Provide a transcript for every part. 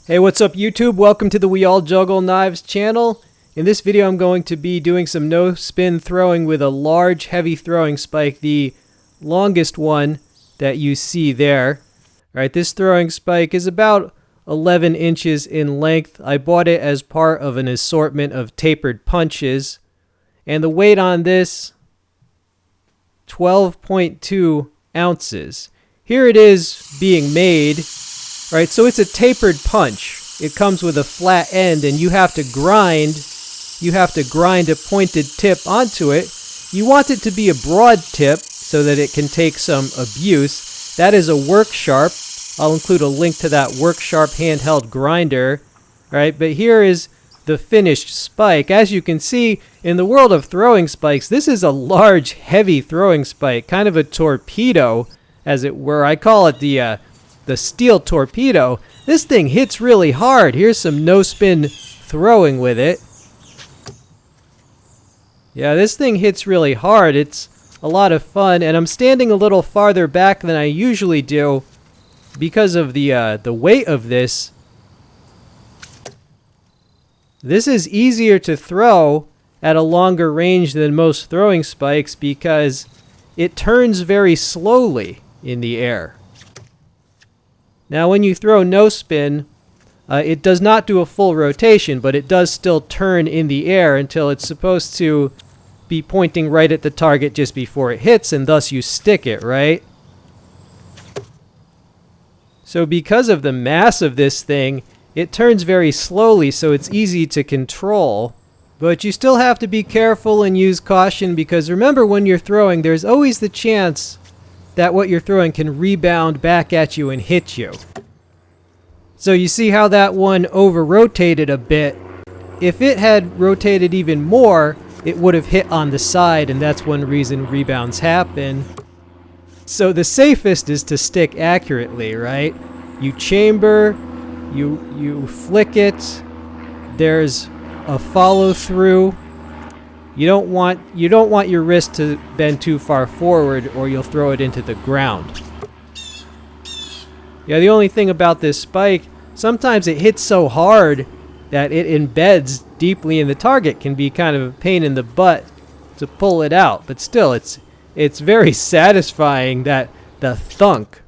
Hey, what's up YouTube? Welcome to the We All Juggle Knives channel. In this video I'm going to be doing some no-spin throwing with a large heavy throwing spike, the longest one that you see there. Alright, this throwing spike is about 11 inches in length. I bought it as part of an assortment of tapered punches. And the weight on this, 12.2 ounces. Here it is being made. Right, so it's a tapered punch. It comes with a flat end and you have to grind a pointed tip onto it. You want it to be a broad tip so that it can take some abuse. That is a work sharp. I'll include a link to that work sharp handheld grinder. Right, but here is the finished spike. As you can see, in the world of throwing spikes, this is a large, heavy throwing spike, kind of a torpedo, as it were. I call it the steel torpedo. This thing hits really hard. Here's some no-spin throwing with it. Yeah, this thing hits really hard. It's a lot of fun, and I'm standing a little farther back than I usually do because of the weight of this. This is easier to throw at a longer range than most throwing spikes because it turns very slowly in the air. Now when you throw no spin, it does not do a full rotation, but it does still turn in the air until it's supposed to be pointing right at the target just before it hits, and thus you stick it, right? So because of the mass of this thing, it turns very slowly, so it's easy to control. But you still have to be careful and use caution, because remember, when you're throwing, there's always the chance that what you're throwing can rebound back at you and hit you. So you see how that one over-rotated a bit. If it had rotated even more, it would have hit on the side, and that's one reason rebounds happen. So the safest is to stick accurately, right? You chamber, you flick it, there's a follow-through. You don't want your wrist to bend too far forward or you'll throw it into the ground. Yeah, the only thing about this spike, sometimes it hits so hard that it embeds deeply in the target. Can be kind of a pain in the butt to pull it out, but still it's very satisfying, that the thunk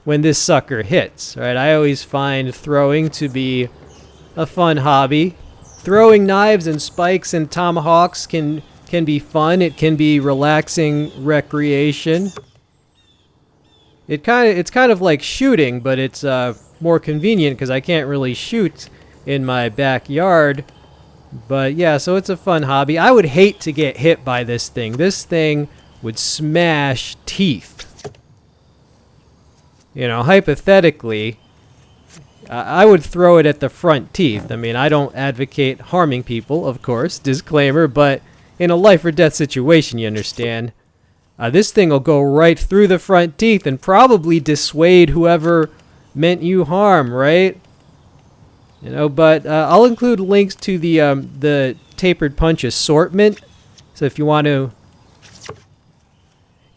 when this sucker hits, right? I always find throwing to be a fun hobby. Throwing knives and spikes and tomahawks can be fun. It can be relaxing recreation. It's kind of like shooting, but it's more convenient because I can't really shoot in my backyard. But yeah, so it's a fun hobby. I would hate to get hit by this thing. This thing would smash teeth. You know, hypothetically, I would throw it at the front teeth. I mean, I don't advocate harming people, of course, disclaimer, but in a life or death situation, you understand. This thing will go right through the front teeth and probably dissuade whoever meant you harm, right? You know, but I'll include links to the tapered punch assortment. So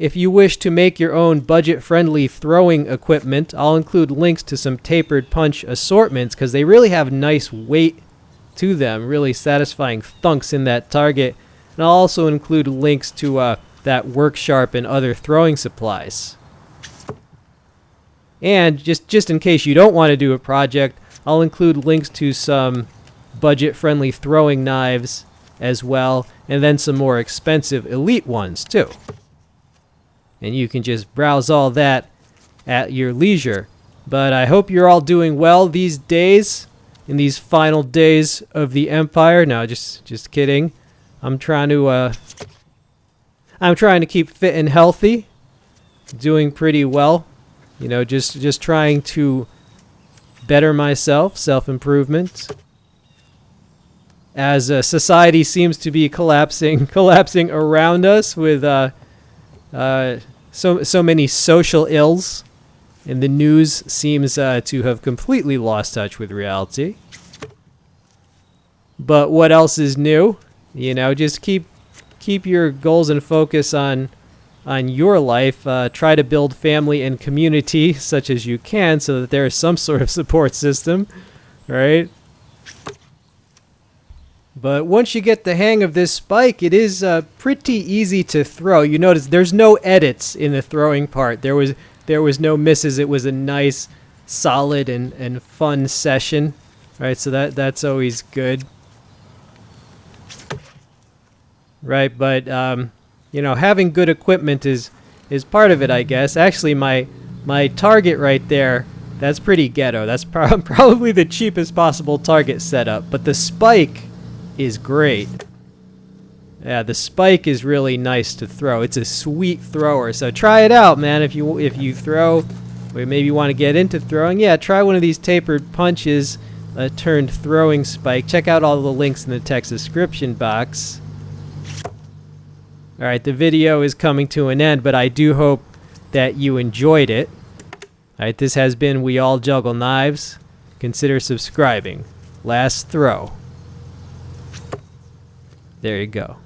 if you wish to make your own budget-friendly throwing equipment, I'll include links to some tapered punch assortments because they really have nice weight to them, really satisfying thunks in that target. And I'll also include links to that work sharp and other throwing supplies. And just in case you don't want to do a project, I'll include links to some budget-friendly throwing knives as well, and then some more expensive elite ones too. And you can just browse all that at your leisure. But I hope you're all doing well these days, in these final days of the Empire. No, just kidding. I'm trying to keep fit and healthy. Doing pretty well. You know, just trying to better myself, self-improvement. As society seems to be collapsing around us with so many social ills, and the news seems to have completely lost touch with reality. But what else is new? You know, just keep your goals and focus on on your life. Try to build family and community such as you can so that there is some sort of support system, right? But once you get the hang of this spike, it is pretty easy to throw. You notice there's no edits in the throwing part. There was no misses. It was a nice, solid, and fun session. Right, so that's always good. Right, but you know, having good equipment is part of it, I guess. Actually, my target right there, that's pretty ghetto. That's probably the cheapest possible target setup. But the spike is great. Yeah, the spike is really nice to throw. It's a sweet thrower. So try it out, man. If you throw, or maybe you want to get into throwing, yeah, try one of these tapered punches turned throwing spike. Check out all the links in the text description box. All right, the video is coming to an end, but I do hope that you enjoyed it. All right, this has been We All Juggle Knives. Consider subscribing. Last throw. There you go.